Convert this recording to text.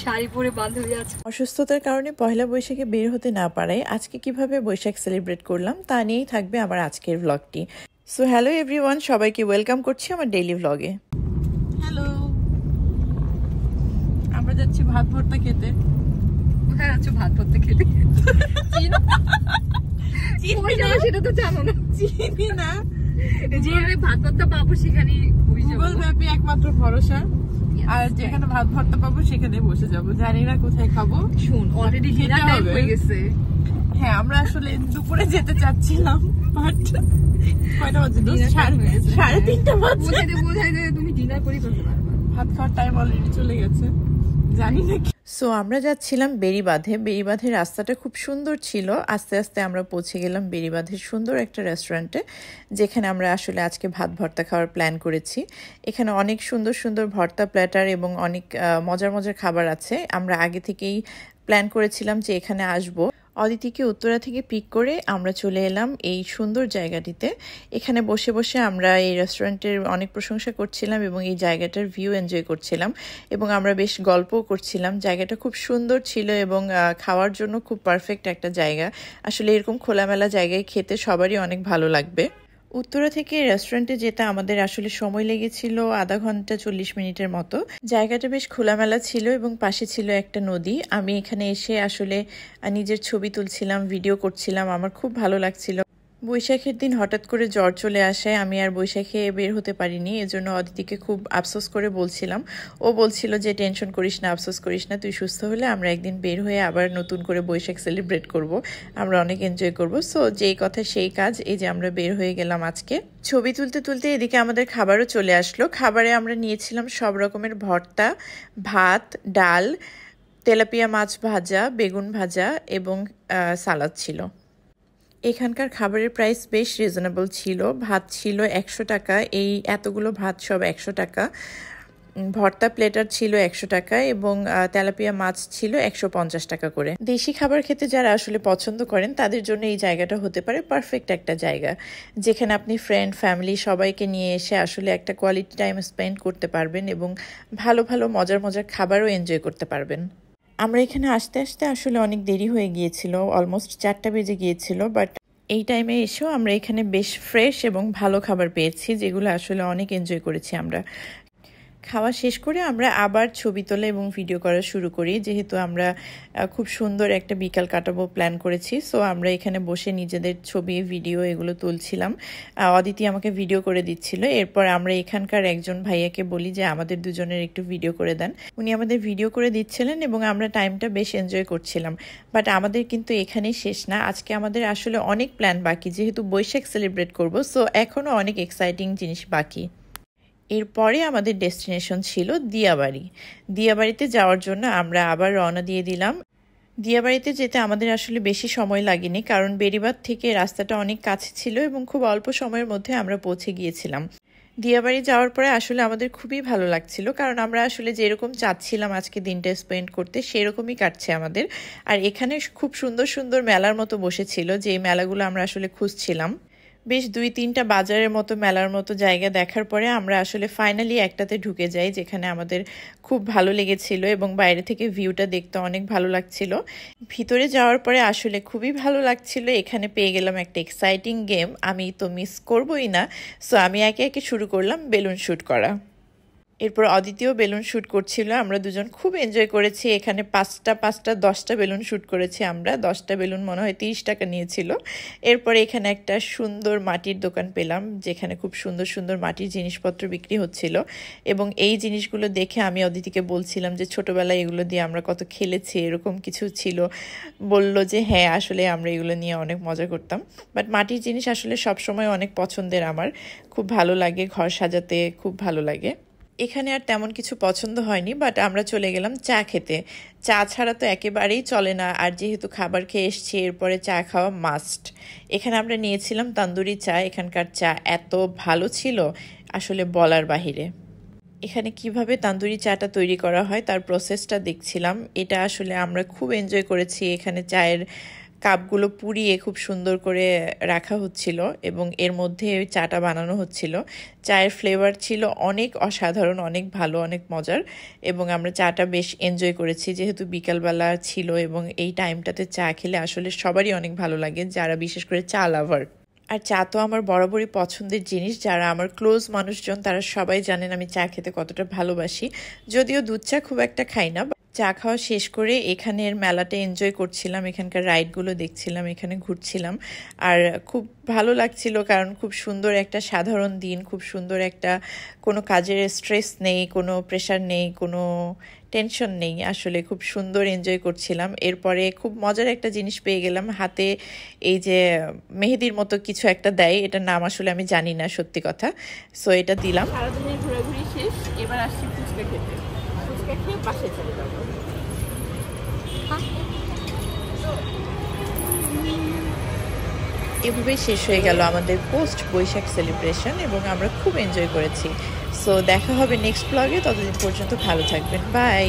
শাড়ি পরে বান্ধবী আছে। অসুস্থতার কারণে পহেলা বৈশাখে বের হতে না পারায় আজকে কিভাবে বৈশাখ সেলিব্রেট করলাম তা নিয়েই থাকবে আমার আজকের ব্লগটি। সো হ্যালো এভরিওয়ান, সবাইকে ওয়েলকাম করছি আমার ডেইলি ব্লগে। হ্যালো, আমরা যাচ্ছি ভাত ভর্তা খেতে। কোথায় যাচ্ছ ভাত ভর্তা খেতে? সেটা তো জানো না। চিনি না, যেখানে ভাত ভর্তা পাবো সেখানে গুগল ম্যাপে একমাত্র ভরসা। আর যেখানে ভাত ভর্তা পাবো সেখানে বসে যাব, জানি না কোথায় খাবো। শুন, অলরেডি ডিনার টাইম হয়ে গেছে। হ্যাঁ, আমরা আসলে দুপুরে যেতে চাচ্ছিলাম, বাট কয়টা বাজে? 3:30 বাজে। বোঝাই দে তুমি ডিনার করে ফেলতে পারবে। ভাত খাওয়ার টাইম অলরেডি চলে গেছে, জানি না। সো আমরা যাচ্ছিলাম বেড়িবাঁধে। বেড়িবাঁধের রাস্তাটা খুব সুন্দর ছিল। আস্তে আস্তে আমরা পৌঁছে গেলাম বেড়িবাঁধের সুন্দর একটা রেস্টুরেন্টে, যেখানে আমরা আসলে আজকে ভাত ভর্তা খাওয়ার প্ল্যান করেছি। এখানে অনেক সুন্দর সুন্দর ভর্তা প্ল্যাটার এবং অনেক মজার মজার খাবার আছে। আমরা আগে থেকেই প্ল্যান করেছিলাম যে এখানে আসবো। অদিতিকে উত্তরা থেকে পিক করে আমরা চলে এলাম এই সুন্দর জায়গাটিতে। এখানে বসে বসে আমরা এই রেস্টুরেন্টের অনেক প্রশংসা করছিলাম এবং এই জায়গাটার ভিউ এনজয় করছিলাম এবং আমরা বেশ গল্পও করছিলাম। জায়গাটা খুব সুন্দর ছিল এবং খাওয়ার জন্য খুব পারফেক্ট একটা জায়গা। আসলে এরকম খোলামেলা জায়গায় খেতে সবারই অনেক ভালো লাগবে। উত্তরা থেকে রেস্টুরেন্টে যেতে আমাদের আসলে সময় লেগেছিল আধা ঘন্টা 40 মিনিটের মতো। জায়গাটা বেশ খোলামেলা ছিল এবং পাশে ছিল একটা নদী। আমি এখানে এসে আসলে নিজের ছবি তুলছিলাম, ভিডিও করছিলাম, আমার খুব ভালো লাগছিল। বৈশাখের দিন হঠাৎ করে জ্বর চলে আসায় আমি আর বৈশাখে বের হতে পারিনি। এজন্য অদিতিকে খুব আফসোস করে বলছিলাম। ও বলছিল যে টেনশন করিস না, আফসোস করিস না, তুই সুস্থ হলে আমরা একদিন বের হয়ে আবার নতুন করে বৈশাখ সেলিব্রেট করব, আমরা অনেক এনজয় করব। সো যেই কথা সেই কাজ, এই যে আমরা বের হয়ে গেলাম আজকে। ছবি তুলতে তুলতে এদিকে আমাদের খাবারও চলে আসলো। খাবারে আমরা নিয়েছিলাম সব রকমের ভর্তা, ভাত, ডাল, তেলাপিয়া মাছ ভাজা, বেগুন ভাজা এবং সালাদ ছিল। এখানকার খাবারের প্রাইস বেশ রিজনেবল ছিল। ভাত ছিল 100 টাকা, এই এতগুলো ভাত সব 100 টাকা। ভর্তা প্লেটার ছিল 100 টাকা এবং তেলাপিয়া মাছ ছিল 150 টাকা করে। দেশি খাবার খেতে যারা আসলে পছন্দ করেন তাদের জন্য এই জায়গাটা হতে পারে পারফেক্ট একটা জায়গা, যেখানে আপনি ফ্রেন্ড ফ্যামিলি সবাইকে নিয়ে এসে আসলে একটা কোয়ালিটি টাইম স্পেন্ড করতে পারবেন এবং ভালো ভালো মজার মজার খাবারও এনজয় করতে পারবেন। আমরা এখানে আসতে আসতে আসলে অনেক দেরি হয়ে গিয়েছিল, অলমোস্ট 4টা বেজে গিয়েছিল। বাট এই টাইমে এসেও আমরা এখানে বেশ ফ্রেশ এবং ভালো খাবার পেয়েছি, যেগুলো আসলে অনেক এনজয় করেছি আমরা। খাওয়া শেষ করে আমরা আবার ছবি তোলা এবং ভিডিও করা শুরু করি, যেহেতু আমরা খুব সুন্দর একটা বিকাল কাটাবো প্ল্যান করেছি। সো আমরা এখানে বসে নিজেদের ছবি ভিডিও এগুলো তুলছিলাম। অদিতি আমাকে ভিডিও করে দিচ্ছিল। এরপর আমরা এখানকার একজন ভাইয়াকে বলি যে আমাদের দুজনের একটু ভিডিও করে দেন। উনি আমাদের ভিডিও করে দিচ্ছিলেন এবং আমরা টাইমটা বেশ এনজয় করছিলাম। বাট আমাদের কিন্তু এখানেই শেষ না, আজকে আমাদের আসলে অনেক প্ল্যান বাকি, যেহেতু বৈশাখ সেলিব্রেট করব। সো এখনও অনেক এক্সাইটিং জিনিস বাকি। এরপরে আমাদের ডেস্টিনেশন ছিল দিয়াবাড়ি। দিয়াবাড়িতে যাওয়ার জন্য আমরা আবার রওনা দিয়ে দিলাম। দিয়াবাড়িতে যেতে আমাদের আসলে বেশি সময় লাগেনি, কারণ বেড়িবাঁধ থেকে রাস্তাটা অনেক কাছে ছিল এবং খুব অল্প সময়ের মধ্যে আমরা পৌঁছে গিয়েছিলাম। দিয়াবাড়ি যাওয়ার পরে আসলে আমাদের খুবই ভালো লাগছিল, কারণ আমরা আসলে যেরকম চাচ্ছিলাম আজকে দিনটা স্পেন্ড করতে সেরকমই কাটছে আমাদের। আর এখানে খুব সুন্দর সুন্দর মেলার মতো বসেছিল, যে মেলাগুলো আমরা আসলে খুঁজছিলাম। বেশ 2-3টা বাজারের মতো মেলার মতো জায়গা দেখার পরে আমরা আসলে ফাইনালি একটাতে ঢুকে যাই, যেখানে আমাদের খুব ভালো লেগেছিল এবং বাইরে থেকে ভিউটা দেখতে অনেক ভালো লাগছিল। ভিতরে যাওয়ার পরে আসলে খুবই ভালো লাগছিল। এখানে পেয়ে গেলাম একটা এক্সাইটিং গেম, আমি তো মিস করবই না। সো আমি একে একে শুরু করলাম বেলুন শুট করা। এরপর অদিতিও বেলুন শ্যুট করছিল, আমরা দুজন খুব এনজয় করেছি। এখানে 5টা 10টা বেলুন শ্যুট করেছি আমরা। 10টা বেলুন মনে হয় 30 টাকা নিয়েছিল। এরপরে এখানে একটা সুন্দর মাটির দোকান পেলাম, যেখানে খুব সুন্দর সুন্দর মাটির জিনিসপত্র বিক্রি হচ্ছিল এবং এই জিনিসগুলো দেখে আমি অদিতিকে বলছিলাম যে ছোটবেলায় এগুলো দিয়ে আমরা কত খেলেছি, এরকম কিছু ছিল। বলল যে হ্যাঁ, আসলে আমরা এগুলো নিয়ে অনেক মজা করতাম। বাট মাটির জিনিস আসলে সবসময় অনেক পছন্দের, আমার খুব ভালো লাগে, ঘর সাজাতে খুব ভালো লাগে। এখানে আর তেমন কিছু পছন্দ হয়নি, বাট আমরা চলে গেলাম চা খেতে। চা ছাড়া তো একেবারেই চলে না, আর যেহেতু খাবার খেয়ে এসছি এরপরে চা খাওয়া মাস্ট। এখানে আমরা নিয়েছিলাম তান্দুরি চা। এখানকার চা এত ভালো ছিল আসলে বলার বাহিরে। এখানে কিভাবে তান্দুরি চাটা তৈরি করা হয় তার প্রসেসটা দেখছিলাম। এটা আসলে আমরা খুব এনজয় করেছি। এখানে চায়ের কাপগুলো পুড়িয়ে খুব সুন্দর করে রাখা হচ্ছিল এবং এর মধ্যে চাটা বানানো হচ্ছিল। চায়ের ফ্লেভার ছিল অনেক অসাধারণ, অনেক ভালো, অনেক মজার এবং আমরা চাটা বেশ এনজয় করেছি যেহেতু বিকালবেলা ছিল এবং এই টাইমটাতে চা খেলে আসলে সবারই অনেক ভালো লাগে, যারা বিশেষ করে চা লাভার। আর চা তো আমার বরাবরই পছন্দের জিনিস। যারা আমার ক্লোজ মানুষজন তারা সবাই জানেন আমি চা খেতে কতটা ভালোবাসি। যদিও দুধ চা খুব একটা খাই না। চা খাওয়া শেষ করে এখানের মেলাটা এনজয় করছিলাম, এখানকার রাইডগুলো দেখছিলাম, এখানে ঘুরছিলাম। আর খুব ভালো লাগছিল কারণ খুব সুন্দর একটা সাধারণ দিন, খুব সুন্দর একটা কোনো কাজের স্ট্রেস নেই, কোনো প্রেশার নেই, কোনো টেনশন নেই। আসলে খুব সুন্দর এনজয় করছিলাম। এরপরে খুব মজার একটা জিনিস পেয়ে গেলাম হাতে, এই যে মেহেদির মতো কিছু একটা দেয়, এটার নাম আসলে আমি জানি না সত্যি কথা। সো এটা দিলাম। সারাদিনের ঘোরাঘুরি শেষ, এবার আসছি ফুচকা খেতে। ফুচকা খেয়ে বাসায় চলে যাবো। এভাবেই শেষ হয়ে গেল আমাদের পোস্ট বৈশাখ সেলিব্রেশন এবং আমরা খুব এনজয় করেছি। সো দেখা হবে নেক্সট ব্লগে, ততদিন পর্যন্ত ভালো থাকবেন, বাই।